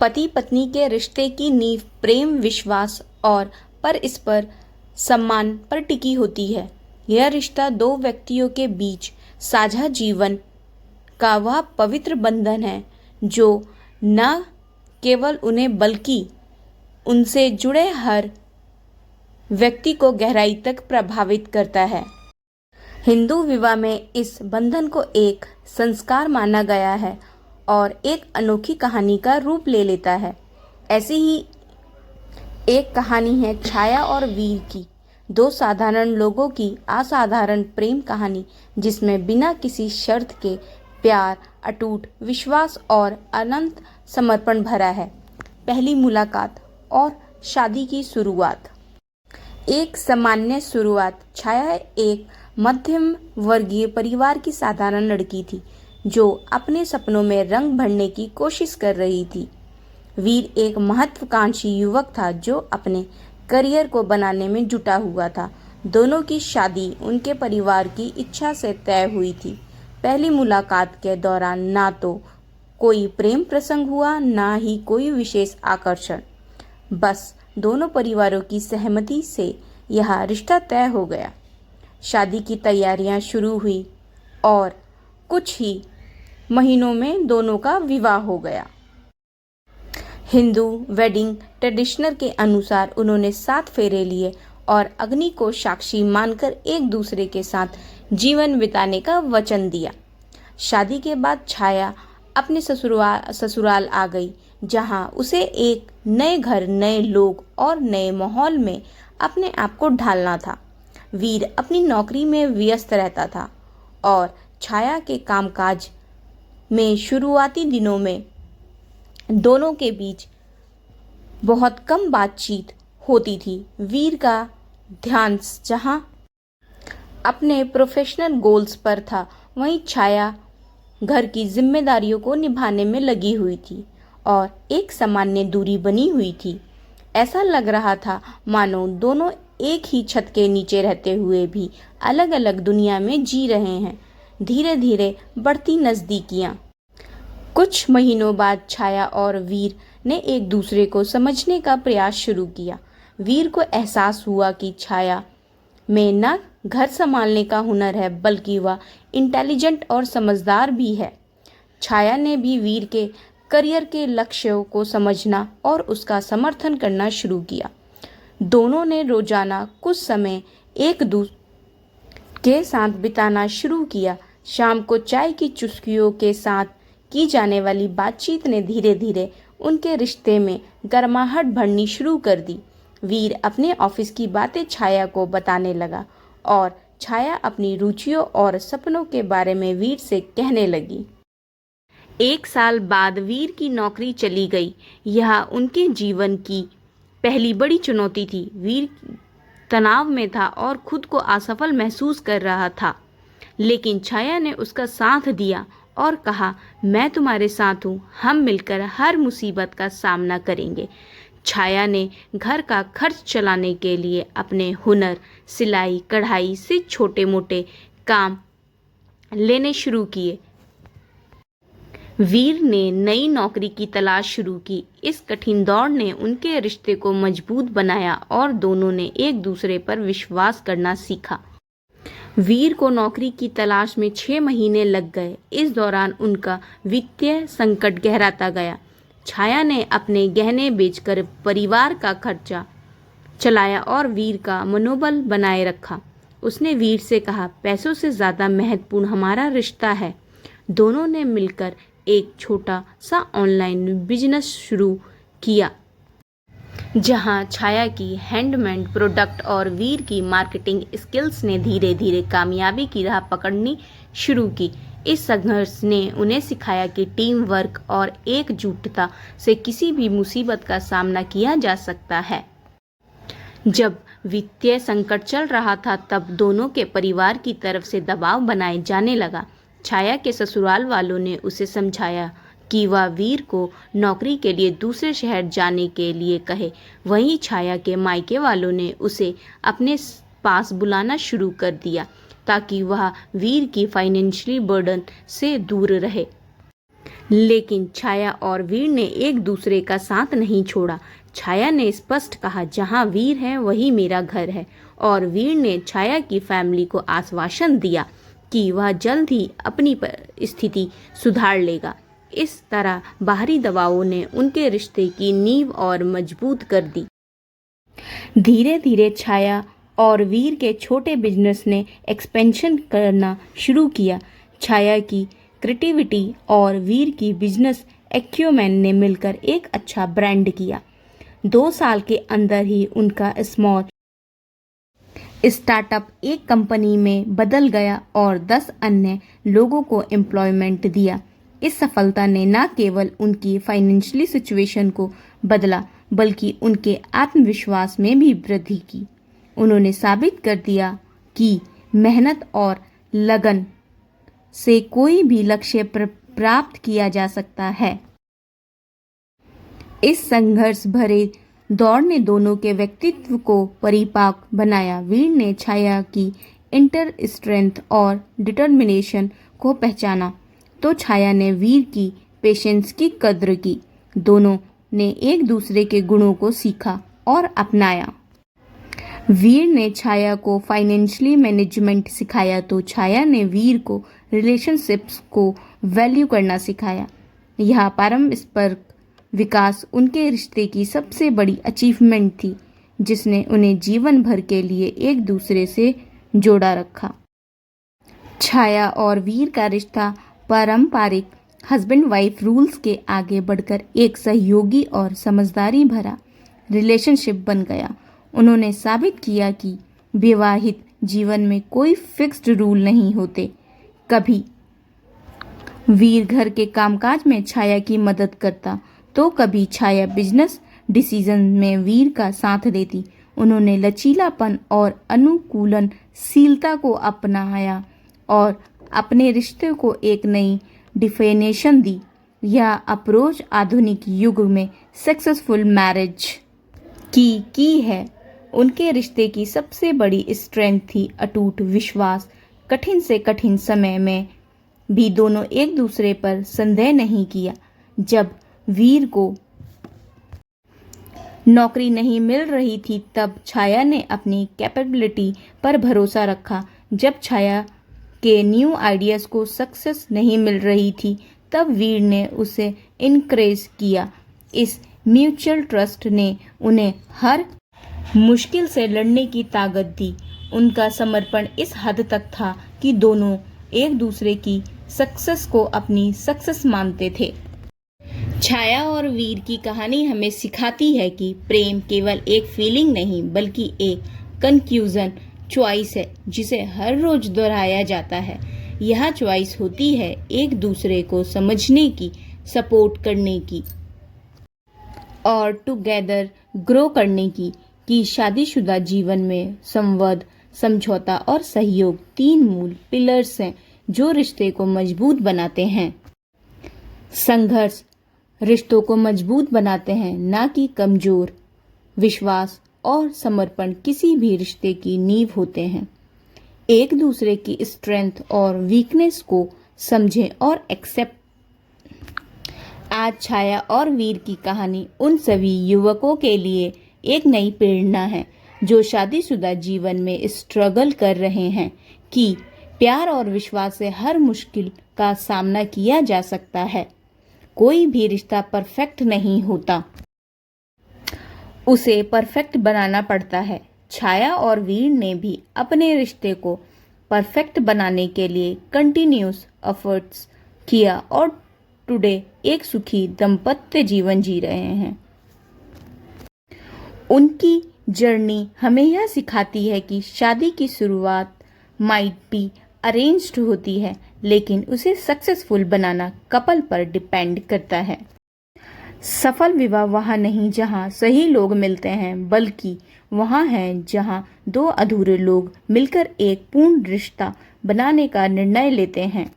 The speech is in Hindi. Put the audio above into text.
पति पत्नी के रिश्ते की नींव प्रेम, विश्वास और परस्पर सम्मान पर टिकी होती है। यह रिश्ता दो व्यक्तियों के बीच साझा जीवन का वह पवित्र बंधन है जो न केवल उन्हें बल्कि उनसे जुड़े हर व्यक्ति को गहराई तक प्रभावित करता है। हिंदू विवाह में इस बंधन को एक संस्कार माना गया है और एक अनोखी कहानी का रूप ले लेता है। ऐसी ही एक कहानी है छाया और वीर की, दो साधारण लोगों की असाधारण प्रेम कहानी जिसमें बिना किसी शर्त के प्यार, अटूट विश्वास और अनंत समर्पण भरा है। पहली मुलाकात और शादी की शुरुआत। एक सामान्य शुरुआत। छाया एक मध्यम वर्गीय परिवार की साधारण लड़की थी जो अपने सपनों में रंग भरने की कोशिश कर रही थी। वीर एक महत्वाकांक्षी युवक था जो अपने करियर को बनाने में जुटा हुआ था। दोनों की शादी उनके परिवार की इच्छा से तय हुई थी। पहली मुलाकात के दौरान ना तो कोई प्रेम प्रसंग हुआ, ना ही कोई विशेष आकर्षण। बस दोनों परिवारों की सहमति से यह रिश्ता तय हो गया। शादी की तैयारियां शुरू हुई और कुछ ही महीनों में दोनों का विवाह हो गया। हिंदू वेडिंग ट्रेडिशनल के अनुसार उन्होंने 7 फेरे लिए और अग्नि को साक्षी मानकर एक दूसरे के साथ जीवन बिताने का वचन दिया। शादी के बाद छाया अपने ससुराल आ गई, जहां उसे एक नए घर, नए लोग और नए माहौल में अपने आप को ढालना था। वीर अपनी नौकरी में व्यस्त रहता था और छाया के कामकाज में शुरुआती दिनों में दोनों के बीच बहुत कम बातचीत होती थी। वीर का ध्यान जहां अपने प्रोफेशनल गोल्स पर था, वहीं छाया घर की जिम्मेदारियों को निभाने में लगी हुई थी और एक सामान्य दूरी बनी हुई थी। ऐसा लग रहा था मानो दोनों एक ही छत के नीचे रहते हुए भी अलग अलग दुनिया में जी रहे हैं। धीरे धीरे बढ़ती नज़दीकियां। कुछ महीनों बाद छाया और वीर ने एक दूसरे को समझने का प्रयास शुरू किया। वीर को एहसास हुआ कि छाया में न घर संभालने का हुनर है, बल्कि वह इंटेलिजेंट और समझदार भी है। छाया ने भी वीर के करियर के लक्ष्यों को समझना और उसका समर्थन करना शुरू किया। दोनों ने रोजाना कुछ समय एक दूसरे के साथ बिताना शुरू किया। शाम को चाय की चुस्कियों के साथ की जाने वाली बातचीत ने धीरे धीरे उनके रिश्ते में गर्माहट भरनी शुरू कर दी। वीर अपने ऑफिस की बातें छाया को बताने लगा और छाया अपनी रुचियों और सपनों के बारे में वीर से कहने लगी। 1 साल बाद वीर की नौकरी चली गई। यह उनके जीवन की पहली बड़ी चुनौती थी। वीर तनाव में था और खुद को असफल महसूस कर रहा था, लेकिन छाया ने उसका साथ दिया और कहा, मैं तुम्हारे साथ हूँ, हम मिलकर हर मुसीबत का सामना करेंगे। छाया ने घर का खर्च चलाने के लिए अपने हुनर, सिलाई, कढ़ाई से छोटे मोटे काम लेने शुरू किए। वीर ने नई नौकरी की तलाश शुरू की। इस कठिन दौर ने उनके रिश्ते को मजबूत बनाया और दोनों ने एक दूसरे पर विश्वास करना सीखा। वीर को नौकरी की तलाश में 6 महीने लग गए। इस दौरान उनका वित्तीय संकट गहराता गया। छाया ने अपने गहने बेचकर परिवार का खर्चा चलाया और वीर का मनोबल बनाए रखा। उसने वीर से कहा, पैसों से ज़्यादा महत्वपूर्ण हमारा रिश्ता है। दोनों ने मिलकर एक छोटा सा ऑनलाइन बिजनेस शुरू किया, जहां छाया की हैंडमेड प्रोडक्ट और वीर की मार्केटिंग स्किल्स ने धीरे धीरे कामयाबी की राह पकड़नी शुरू की। इस संघर्ष ने उन्हें सिखाया कि टीम वर्क और एकजुटता से किसी भी मुसीबत का सामना किया जा सकता है। जब वित्तीय संकट चल रहा था, तब दोनों के परिवार की तरफ से दबाव बनाए जाने लगा। छाया के ससुराल वालों ने उसे समझाया कि वह वीर को नौकरी के लिए दूसरे शहर जाने के लिए कहे। वहीं छाया के मायके वालों ने उसे अपने पास बुलाना शुरू कर दिया ताकि वह वीर की फाइनेंशियली बर्डन से दूर रहे। लेकिन छाया और वीर ने एक दूसरे का साथ नहीं छोड़ा। छाया ने स्पष्ट कहा, जहां वीर है वही मेरा घर है, और वीर ने छाया की फैमिली को आश्वासन दिया कि वह जल्द ही अपनी स्थिति सुधार लेगा। इस तरह बाहरी दबावों ने उनके रिश्ते की नींव और मजबूत कर दी। धीरे धीरे छाया और वीर के छोटे बिजनेस ने एक्सपेंशन करना शुरू किया। छाया की क्रिएटिविटी और वीर की बिजनेस एक्यूमेन ने मिलकर एक अच्छा ब्रांड किया। 2 साल के अंदर ही उनका स्मॉल स्टार्टअप एक कंपनी में बदल गया और 10 अन्य लोगों को एम्प्लॉयमेंट दिया। इस सफलता ने न केवल उनकी फाइनेंशियली सिचुएशन को बदला, बल्कि उनके आत्मविश्वास में भी वृद्धि की। उन्होंने साबित कर दिया कि मेहनत और लगन से कोई भी लक्ष्य प्राप्त किया जा सकता है। इस संघर्ष भरे दौर ने दोनों के व्यक्तित्व को परिपक्व बनाया। वीर ने छाया की इंटर स्ट्रेंथ और डिटर्मिनेशन को पहचाना, तो छाया ने वीर की पेशेंस की कद्र की। दोनों ने एक दूसरे के गुणों को सीखा और अपनाया। वीर ने छाया को फाइनेंशियली मैनेजमेंट सिखाया, तो छाया ने वीर को रिलेशनशिप्स को वैल्यू करना सिखाया। यह पारस्परिक विकास उनके रिश्ते की सबसे बड़ी अचीवमेंट थी, जिसने उन्हें जीवन भर के लिए एक दूसरे से जोड़ा रखा। छाया और वीर का रिश्ता पारंपरिक हस्बैंड वाइफ रूल्स के आगे बढ़कर एक सहयोगी और समझदारी भरा रिलेशनशिप बन गया। उन्होंने साबित किया कि विवाहित जीवन में कोई फिक्स्ड रूल नहीं होते। कभी वीर घर के कामकाज में छाया की मदद करता, तो कभी छाया बिजनेस डिसीजन में वीर का साथ देती। उन्होंने लचीलापन और अनुकूलनशीलता को अपनाया और अपने रिश्ते को एक नई डिफिनेशन दी। यह अप्रोच आधुनिक युग में सक्सेसफुल मैरिज की है। उनके रिश्ते की सबसे बड़ी स्ट्रेंथ थी अटूट विश्वास। कठिन से कठिन समय में भी दोनों एक दूसरे पर संदेह नहीं किया। जब वीर को नौकरी नहीं मिल रही थी, तब छाया ने अपनी कैपेबिलिटी पर भरोसा रखा। जब छाया के न्यू आइडियाज को सक्सेस नहीं मिल रही थी, तब वीर ने उसे इनकरेज किया। इस म्यूचुअल ट्रस्ट ने उन्हें हर मुश्किल से लड़ने की ताकत दी। उनका समर्पण इस हद तक था कि दोनों एक दूसरे की सक्सेस को अपनी सक्सेस मानते थे। छाया और वीर की कहानी हमें सिखाती है कि प्रेम केवल एक फीलिंग नहीं, बल्कि एक कंक्लूजन चॉइस है, जिसे हर रोज दोहराया जाता है। यह चॉइस होती है एक दूसरे को समझने की, सपोर्ट करने की और टुगेदर ग्रो करने की। कि शादीशुदा जीवन में संवाद, समझौता और सहयोग 3 मूल पिलर्स हैं जो रिश्ते को मजबूत बनाते हैं। संघर्ष रिश्तों को मजबूत बनाते हैं, ना कि कमजोर। विश्वास और समर्पण किसी भी रिश्ते की नींव होते हैं। एक दूसरे की स्ट्रेंथ और वीकनेस को समझें और एक्सेप्ट। आज छाया और वीर की कहानी उन सभी युवकों के लिए एक नई प्रेरणा है जो शादीशुदा जीवन में स्ट्रगल कर रहे हैं, कि प्यार और विश्वास से हर मुश्किल का सामना किया जा सकता है। कोई भी रिश्ता परफेक्ट नहीं होता, उसे परफेक्ट बनाना पड़ता है। छाया और वीर ने भी अपने रिश्ते को परफेक्ट बनाने के लिए कंटिन्यूस एफर्ट्स किया और टुडे एक सुखी दाम्पत्य जीवन जी रहे हैं। उनकी जर्नी हमें यह सिखाती है कि शादी की शुरुआत माइट बी अरेंज्ड होती है, लेकिन उसे सक्सेसफुल बनाना कपल पर डिपेंड करता है। सफल विवाह वहाँ नहीं जहाँ सही लोग मिलते हैं, बल्कि वहाँ है जहाँ 2 अधूरे लोग मिलकर एक पूर्ण रिश्ता बनाने का निर्णय लेते हैं।